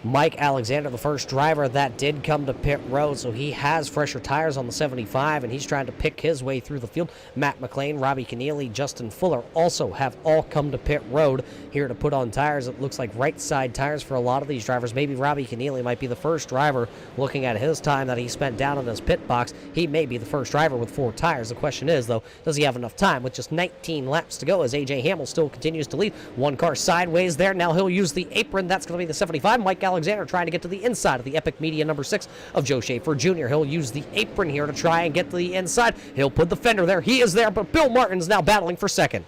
Speaker 2: Mike Alexander, the first driver that did come to pit road, so he has fresher tires on the 75, and he's trying to pick his way through the field. Matt McLean, Robbie Keneally, Justin Fuller also have all come to pit road here to put on tires. It looks like right side tires for a lot of these drivers. Maybe Robbie Keneally might be the first driver. Looking at his time that he spent down in his pit box, he may be the first driver with 4 tires. The question is, though, does he have enough time with just 19 laps to go as AJ Hamill still continues to lead? One car sideways there. Now he'll use the apron. That's going to be the 75. Mike Alexander trying to get to the inside of the Epic Media number 6 of Joe Schaefer Jr. He'll use the apron here to try and get to the inside. He'll put the fender there. He is there, but Bill Martin's now battling for second.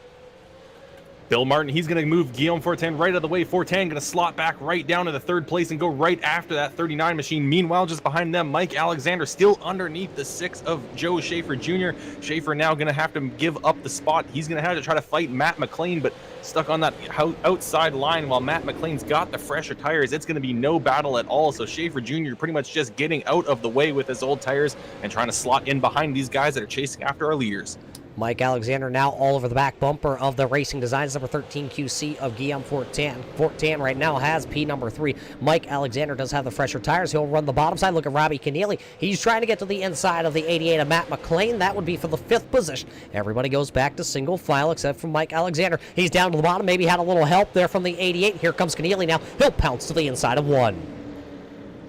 Speaker 3: Bill Martin, he's going to move Guillaume Fortin right out of the way. Fortin going to slot back right down to the 3rd place and go right after that 39 machine. Meanwhile, just behind them, Mike Alexander still underneath the 6 of Joe Schaefer Jr. Schaefer now going to have to give up the spot. He's going to have to try to fight Matt McLean, but stuck on that outside line while Matt McLean's got the fresher tires. It's going to be no battle at all. So Schaefer Jr. pretty much just getting out of the way with his old tires and trying to slot in behind these guys that are chasing after our leaders.
Speaker 2: Mike Alexander now all over the back bumper of the Racing Designs number 13 QC of Guillaume Fortin. Fortin right now has P number 3. Mike Alexander does have the fresher tires. He'll run the bottom side. Look at Robbie Keneally. He's trying to get to the inside of the 88 of Matt McLean. That would be for the 5th position. Everybody goes back to single file except for Mike Alexander. He's down to the bottom. Maybe had a little help there from the 88. Here comes Keneally now. He'll pounce to the inside of 1.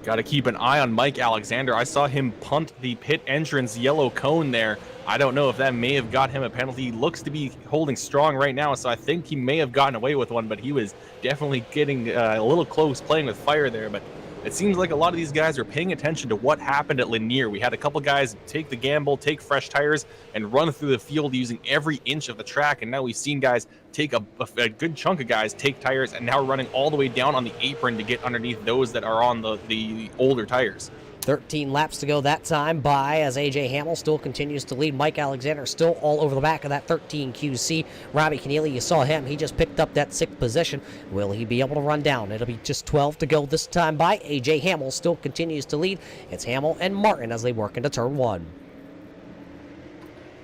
Speaker 3: Got to keep an eye on Mike Alexander. I saw him punt the pit entrance yellow cone there. I don't know if that may have got him a penalty. He looks to be holding strong right now, so I think he may have gotten away with one, but he was definitely getting a little close playing with fire there. But it seems like a lot of these guys are paying attention to what happened at Lanier. We had a couple guys take the gamble, take fresh tires, and run through the field using every inch of the track. And now we've seen guys take a good chunk of guys take tires and now running all the way down on the apron to get underneath those that are on the older tires.
Speaker 2: 13 laps to go that time by as AJ Hamill still continues to lead. Mike Alexander still all over the back of that 13 QC. Robbie Keneally, you saw him. He just picked up that 6th position. Will he be able to run down? It'll be just 12 to go this time by. AJ Hamill still continues to lead. It's Hamill and Martin as they work into turn 1.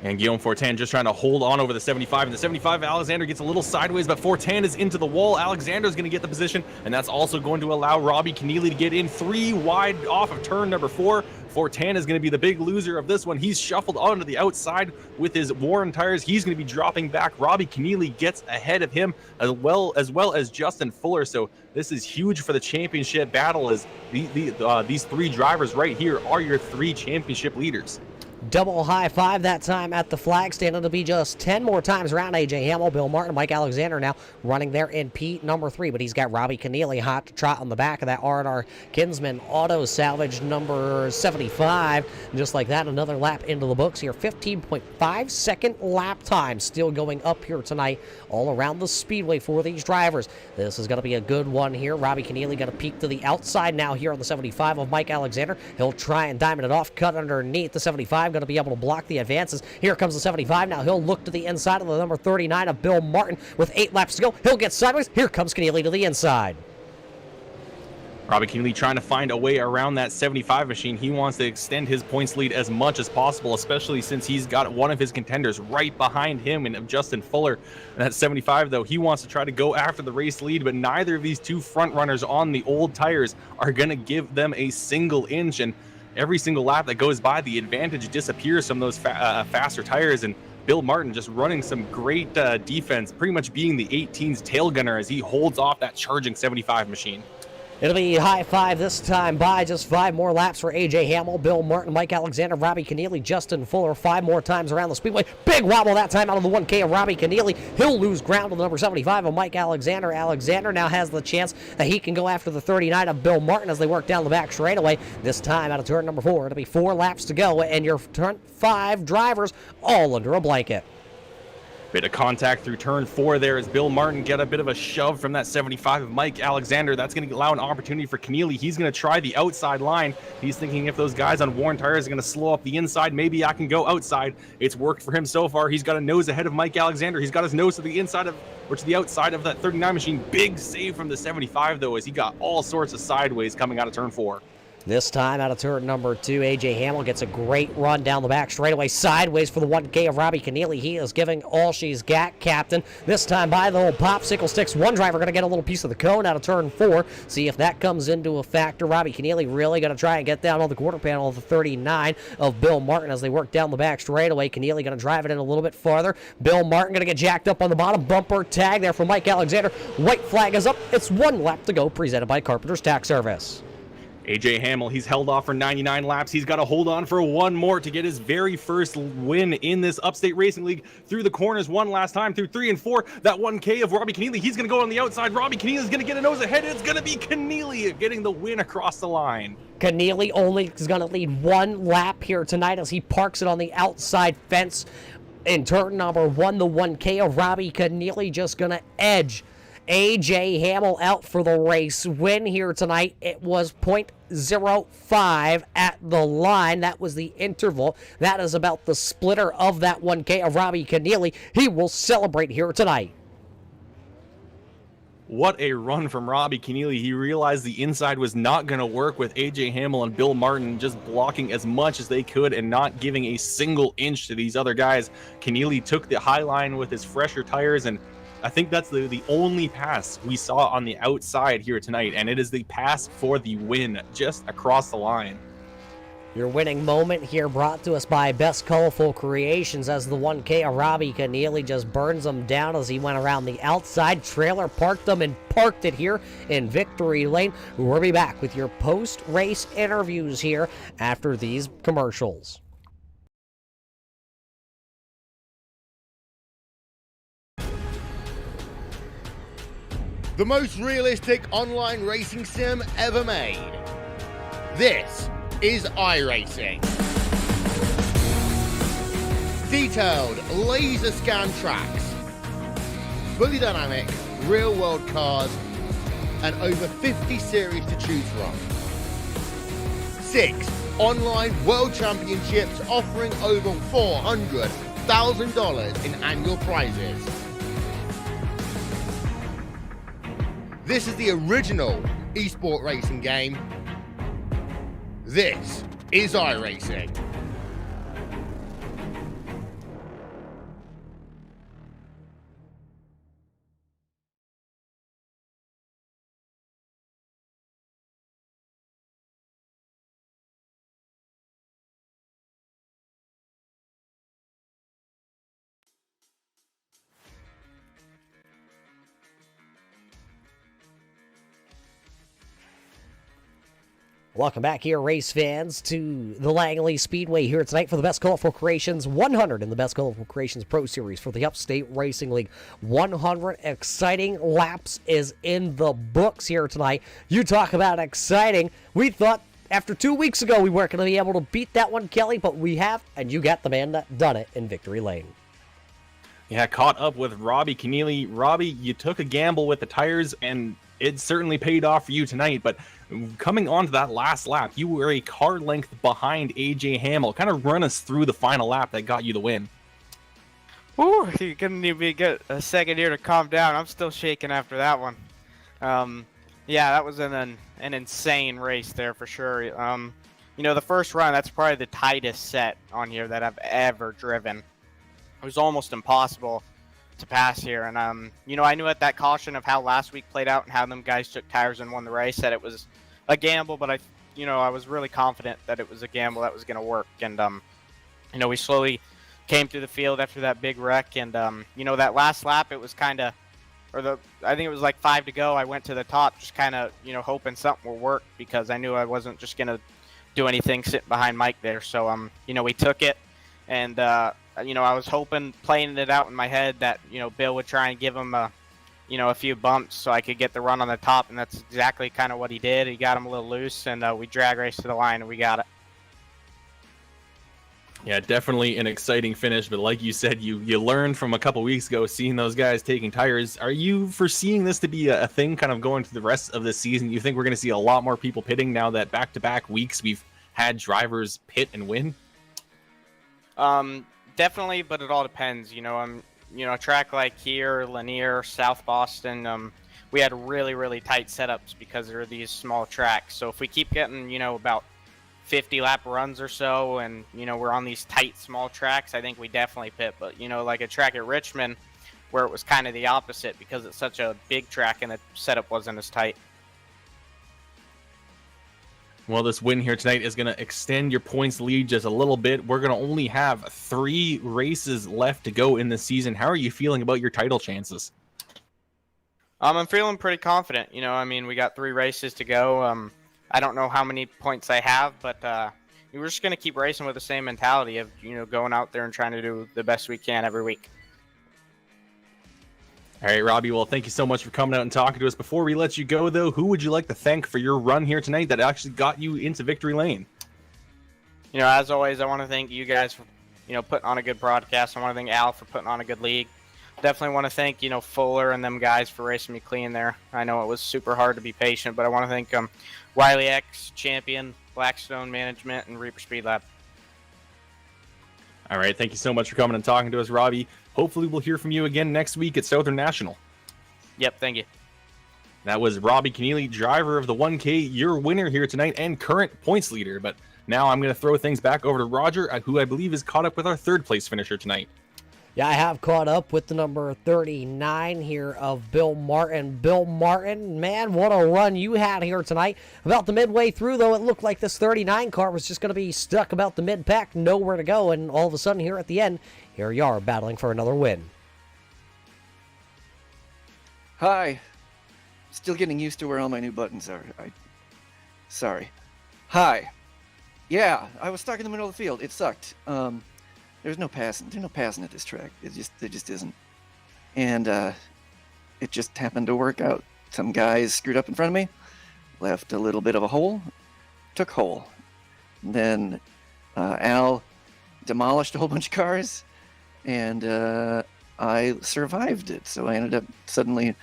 Speaker 3: And Guillaume Fortin just trying to hold on over the 75. And the 75, Alexander gets a little sideways, but Fortin is into the wall. Alexander's going to get the position, and that's also going to allow Robbie Keneally to get in 3 wide off of turn number 4. Fortin is going to be the big loser of this one. He's shuffled onto the outside with his worn tires. He's going to be dropping back. Robbie Keneally gets ahead of him as well as Justin Fuller. So this is huge for the championship battle as these 3 drivers right here are your 3 championship leaders.
Speaker 2: Double high five that time at the flag stand. It'll be just 10 more times around AJ Hamill, Bill Martin, Mike Alexander now running there in P number 3, but he's got Robbie Keneally hot to trot on the back of that R&R Kinsman Auto Salvage number 75. And just like that, another lap into the books here. 15.5 second lap time still going up here tonight all around the Speedway for these drivers. This is going to be a good one here. Robbie Keneally got to peek to the outside now here on the 75 of Mike Alexander. He'll try and diamond it off, cut underneath the 75. Going to be able to block the advances. Here comes the 75. Now he'll look to the inside of the number 39 of Bill Martin with 8 laps to go. He'll get sideways. Here comes Keneally to the inside.
Speaker 3: Robbie Keneally trying to find a way around that 75 machine. He wants to extend his points lead as much as possible, especially since he's got one of his contenders right behind him and Justin Fuller. And that 75, though, he wants to try to go after the race lead, but neither of these 2 front runners on the old tires are going to give them a single inch. And every single lap that goes by, the advantage disappears from those faster tires. And Bill Martin just running some great defense, pretty much being the 18's tail gunner as he holds off that charging 75 machine.
Speaker 2: It'll be high five this time by just 5 more laps for A.J. Hamill, Bill Martin, Mike Alexander, Robbie Keneally, Justin Fuller, 5 more times around the Speedway. Big wobble that time out of the 1K of Robbie Keneally. He'll lose ground to the number 75 of Mike Alexander. Alexander now has the chance that he can go after the 39 of Bill Martin as they work down the back straightaway. This time out of turn number 4. It'll be 4 laps to go, and your front 5 drivers all under a blanket.
Speaker 3: Bit of contact through turn 4 there as Bill Martin get a bit of a shove from that 75 of Mike Alexander. That's going to allow an opportunity for Keneally. He's going to try the outside line. He's thinking if those guys on worn tires are going to slow up the inside, maybe I can go outside. It's worked for him so far. He's got a nose ahead of Mike Alexander. He's got his nose to the inside of, or to the outside of that 39 machine. Big save from the 75 though, as he got all sorts of sideways coming out of turn 4.
Speaker 2: This time out of turn number 2, A.J. Hamill gets a great run down the back straightaway, sideways for the 1K of Robbie Keneally. He is giving all she's got, Captain. This time by the old popsicle sticks. One driver going to get a little piece of the cone out of turn 4. See if that comes into a factor. Robbie Keneally really going to try and get down on the quarter panel of the 39 of Bill Martin as they work down the back straightaway. Keneally going to drive it in a little bit farther. Bill Martin going to get jacked up on the bottom. Bumper tag there for Mike Alexander. White flag is up. It's 1 lap to go, presented by Carpenters Tax Service.
Speaker 3: A.J. Hamill, he's held off for 99 laps. He's got to hold on for 1 more to get his very first win in this Upstate Racing League. Through the corners one last time, through 3 and 4. That 1K of Robbie Keneally, he's going to go on the outside. Robbie Keneally's going to get a nose ahead. It's going to be Keneally getting the win across the line.
Speaker 2: Keneally only is going to lead 1 lap here tonight as he parks it on the outside fence. In turn number 1, the 1K of Robbie Keneally just going to edge A.J. Hamill out for the race win here tonight. It was .05 at the line. That was the interval. That is about the splitter of that 1K of Robbie Keneally. He will celebrate here tonight.
Speaker 3: What a run from Robbie Keneally. He realized the inside was not going to work with A.J. Hamill and Bill Martin just blocking as much as they could and not giving a single inch to these other guys. Keneally took the high line with his fresher tires, and I think that's the only pass we saw on the outside here tonight, and it is the pass for the win just across the line.
Speaker 2: Your winning moment here brought to us by Best Colorful Creations as the 1K of Robbie Keneally just burns them down as he went around the outside. Trailer parked them and parked it here in Victory Lane. We'll be back with your post-race interviews here after these commercials.
Speaker 4: The most realistic online racing sim ever made. This is iRacing. Detailed laser scan tracks, fully dynamic, real world cars, and over 50 series to choose from. 6 online world championships offering over $400,000 in annual prizes. This is the original esport racing game. This is iRacing.
Speaker 2: Welcome back here, race fans, to the Langley Speedway here tonight for the Best Colorful Creations 100 in the Best Colorful Creations Pro Series for the Upstate Racing League. 100 exciting laps is in the books here tonight. You talk about exciting. We thought after 2 weeks ago we weren't going to be able to beat that one, Kelly, but we have, and you got the man that done it in Victory Lane.
Speaker 3: Yeah, caught up with Robbie Keneally. Robbie, you took a gamble with the tires, and it certainly paid off for you tonight, but coming on to that last lap, you were a car length behind A.J. Hamill. Kind of run us through the final lap that got you the win.
Speaker 5: Ooh, you couldn't even get a second here to calm down. I'm still shaking after that one. Yeah, that was an insane race there for sure. You know, the first run, that's probably the tightest set on here that I've ever driven. It was almost impossible to pass here, and you know, I knew at that caution of how last week played out and how them guys took tires and won the race that it was a gamble, but I was really confident that it was a gamble that was going to work. And you know, we slowly came through the field after that big wreck, and you know, that last lap, it was kind of I think it was like 5 to go. I went to the top, just kind of, hoping something will work because I knew I wasn't just gonna do anything sitting behind Mike there. So we took it, and I was hoping, playing it out in my head that Bill would try and give him a few bumps so I could get the run on the top, and that's exactly kind of what he did. He got him a little loose, and we drag raced to the line, and we got it.
Speaker 3: Yeah, definitely an exciting finish, but like you said, you learned from a couple weeks ago seeing those guys taking tires. Are you foreseeing this to be a thing kind of going through the rest of the season? You think we're going to see a lot more people pitting now that back-to-back weeks we've had drivers pit and win?
Speaker 5: Definitely, but it all depends. A track like here, Lanier, South Boston, we had really, really tight setups because there are these small tracks. So if we keep getting, about 50 lap runs or so, and we're on these tight small tracks, I think we definitely pit. But like a track at Richmond where it was kind of the opposite because it's such a big track and the setup wasn't as tight.
Speaker 3: Well, this win here tonight is going to extend your points lead just a little bit. We're going to only have 3 races left to go in the season. How are you feeling about your title chances?
Speaker 5: I'm feeling pretty confident. We got 3 races to go. I don't know how many points I have, but we're just going to keep racing with the same mentality of, going out there and trying to do the best we can every week.
Speaker 3: All right, Robbie, well, thank you so much for coming out and talking to us. Before we let you go, though, who would you like to thank for your run here tonight that actually got you into victory lane?
Speaker 5: As always, I want to thank you guys for, putting on a good broadcast. I want to thank Al for putting on a good league. Definitely want to thank, Fuller and them guys for racing me clean there. I know it was super hard to be patient, but I want to thank Wiley X, Champion, Blackstone Management, and Reaper Speed Lab.
Speaker 3: All right, thank you so much for coming and talking to us, Robbie. Hopefully we'll hear from you again next week at Southern National.
Speaker 5: Yep, thank you.
Speaker 3: That was Robbie Keneally, driver of the 1K, your winner here tonight and current points leader. But now I'm going to throw things back over to Roger, who I believe is caught up with our 3rd place finisher tonight.
Speaker 2: Yeah, I have caught up with the number 39 here of Bill Martin. Bill Martin, man, what a run you had here tonight. About the midway through, though, it looked like this 39 car was just going to be stuck about the mid-pack, nowhere to go, and all of a sudden here at the end, here you are battling for another win.
Speaker 6: Hi. Still getting used to where all my new buttons are. Sorry. Hi. Yeah, I was stuck in the middle of the field. It sucked. There's no passing. There's no passing at this track. There just isn't. And it just happened to work out. Some guys screwed up in front of me, left a little bit of a hole, took hole. And then Al demolished a whole bunch of cars, and I survived it. So I ended up suddenly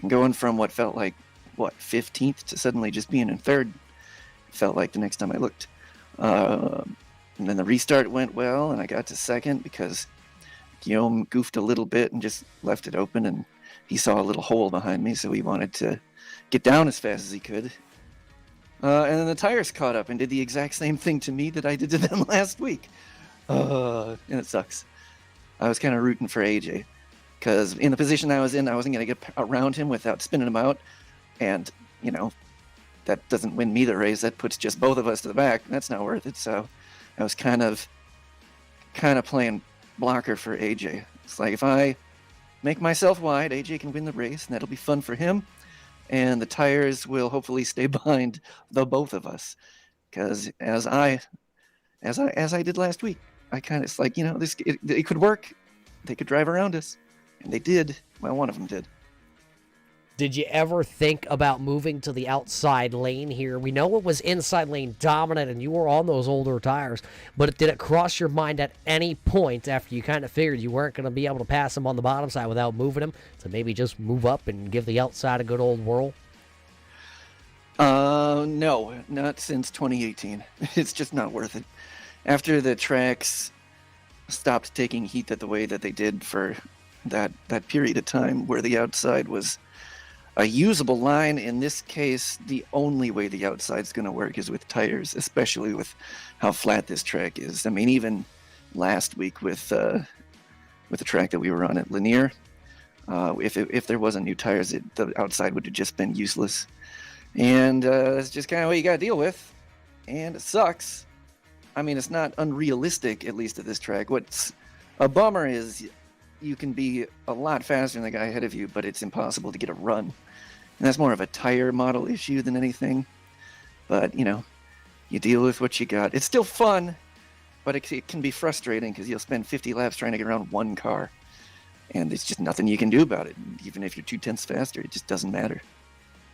Speaker 6: going from what felt like, 15th to suddenly just being in 3rd. It felt like the next time I looked. And then the restart went well, and I got to 2nd because Guillaume goofed a little bit and just left it open, and he saw a little hole behind me, so he wanted to get down as fast as he could. And then the tires caught up and did the exact same thing to me that I did to them last week. And it sucks. I was kind of rooting for AJ, because in the position I was in, I wasn't going to get around him without spinning him out, and, that doesn't win me the race. That puts just both of us to the back. That's not worth it, so I was kind of playing blocker for AJ. It's like, if I make myself wide, AJ can win the race, and that'll be fun for him. And the tires will hopefully stay behind the both of us. Because as I did last week, I kind of, it's like, it could work. They could drive around us, and they did. Well, one of them did.
Speaker 2: Did you ever think about moving to the outside lane here? We know it was inside lane dominant and you were on those older tires, but did it cross your mind at any point after you kind of figured you weren't going to be able to pass him on the bottom side without moving him to maybe just move up and give the outside a good old whirl?
Speaker 6: No, not since 2018. It's just not worth it. After the tracks stopped taking heat the way that they did for that period of time where the outside was a usable line, in this case, the only way the outside's going to work is with tires, especially with how flat this track is. I mean, even last week with the track that we were on at Lanier, if there wasn't new tires, the outside would have just been useless. And that's just kind of what you got to deal with. And it sucks. I mean, it's not unrealistic, at least at this track. What's a bummer is you can be a lot faster than the guy ahead of you, but it's impossible to get a run. And that's more of a tire model issue than anything. But, you know, you deal with what you got. It's still fun, but it can be frustrating because you'll spend 50 laps trying to get around one car. And there's just nothing you can do about it. Even if you're 0.2 faster, it just doesn't matter.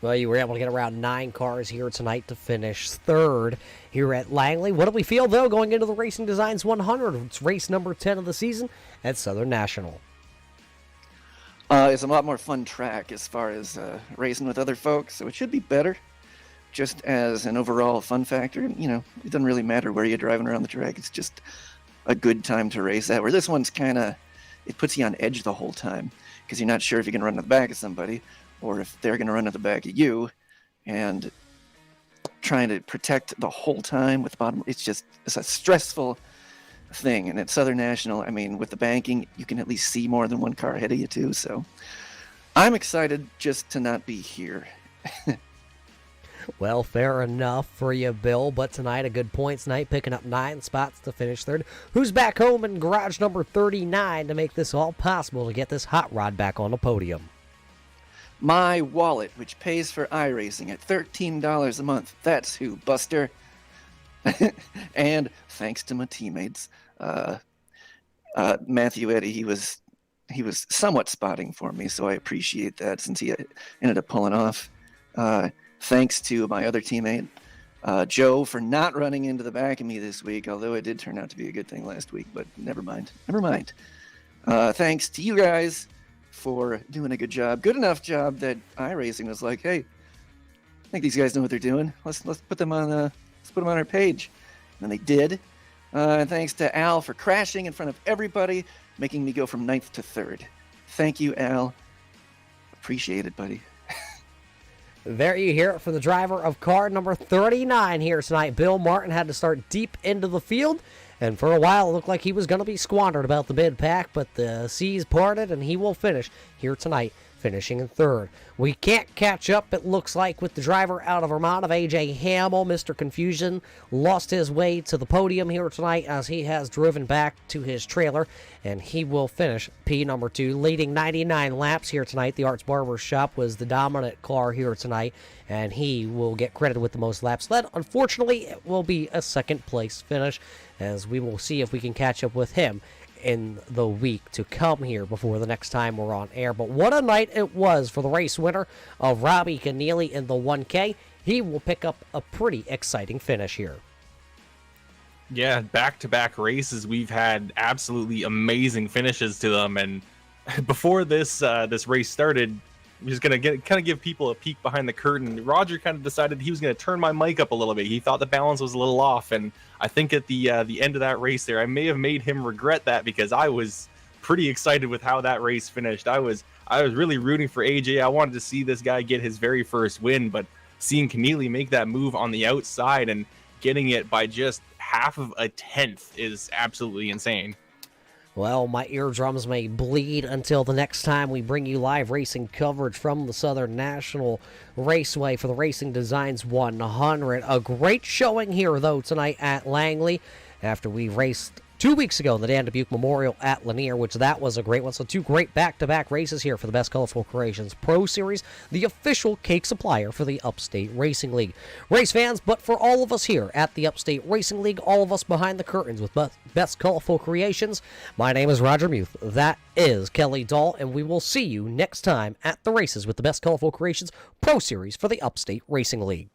Speaker 2: Well, you were able to get around 9 cars here tonight to finish third here at Langley. What do we feel, though, going into the Racing Designs 100? It's race number 10 of the season at Southern National.
Speaker 6: It's a lot more fun track as far as racing with other folks, so it should be better. Just as an overall fun factor, you know, it doesn't really matter where you're driving around the track. It's just a good time to race at. Where this one's kind of, it puts you on edge the whole time because you're not sure if you're going to run to the back of somebody or if they're going to run at the back of you, and trying to protect the whole time with the bottom. It's a stressful thing. And at Southern National, I mean, with the banking, you can at least see more than one car ahead of you too. So I'm excited just to not be here.
Speaker 2: Well, fair enough for you, Bill, but tonight a good points night, picking up 9 spots to finish third. Who's back home in garage number 39 to make this all possible to get this hot rod back on the podium?
Speaker 6: My wallet, which pays for iRacing at $13 a month. That's who, Buster. And thanks to my teammates, Matthew Eddy, he was somewhat spotting for me, so I appreciate that since he ended up pulling off. Thanks to my other teammate, Joe, for not running into the back of me this week, although it did turn out to be a good thing last week, but never mind. Thanks to you guys for doing a good job. Good enough job that iRacing was like, hey, I think these guys know what they're doing. Let's put them on our page. And they did. And thanks to Al for crashing in front of everybody, making me go from 9th to 3rd. Thank you, Al. Appreciate it, buddy.
Speaker 2: There you hear it from the driver of car number 39 here tonight. Bill Martin had to start deep into the field, and for a while it looked like he was going to be squandered about the mid pack, but the seas parted and he will finish here tonight, finishing in third. We can't catch up, it looks like, with the driver out of Vermont of AJ Hamill. Mr. Confusion lost his way to the podium here tonight as he has driven back to his trailer, and he will finish P number 2, leading 99 laps here tonight. The Arts Barber Shop was the dominant car here tonight, and he will get credited with the most laps led. Unfortunately, it will be a second place finish, as we will see if we can catch up with him in the week to come here before the next time we're on air. But what a night it was for the race winner of Robbie Keneally in the 1K. He will pick up a pretty exciting finish here.
Speaker 3: Yeah, back-to-back races, we've had absolutely amazing finishes to them. And before this race started, I'm just gonna give people a peek behind the curtain. Roger kind of decided he was gonna turn my mic up a little bit. He thought the balance was a little off, and I think at the end of that race there, I may have made him regret that because I was pretty excited with how that race finished. I was really rooting for AJ. I wanted to see this guy get his very first win, but seeing Keneally make that move on the outside and getting it by just half of a tenth is absolutely insane.
Speaker 2: Well, my eardrums may bleed until the next time we bring you live racing coverage from the Southern National Raceway for the Racing Designs 100. A great showing here, though, tonight at Langley after we raced 2 weeks ago in the Dan Dubuque Memorial at Lanier, which that was a great one. So 2 great back-to-back races here for the Best Colorful Creations Pro Series, the official cake supplier for the Upstate Racing League. Race fans, but for all of us here at the Upstate Racing League, all of us behind the curtains with Best Colorful Creations, my name is Roger Muth. That is Kelly Dahl, and we will see you next time at the races with the Best Colorful Creations Pro Series for the Upstate Racing League.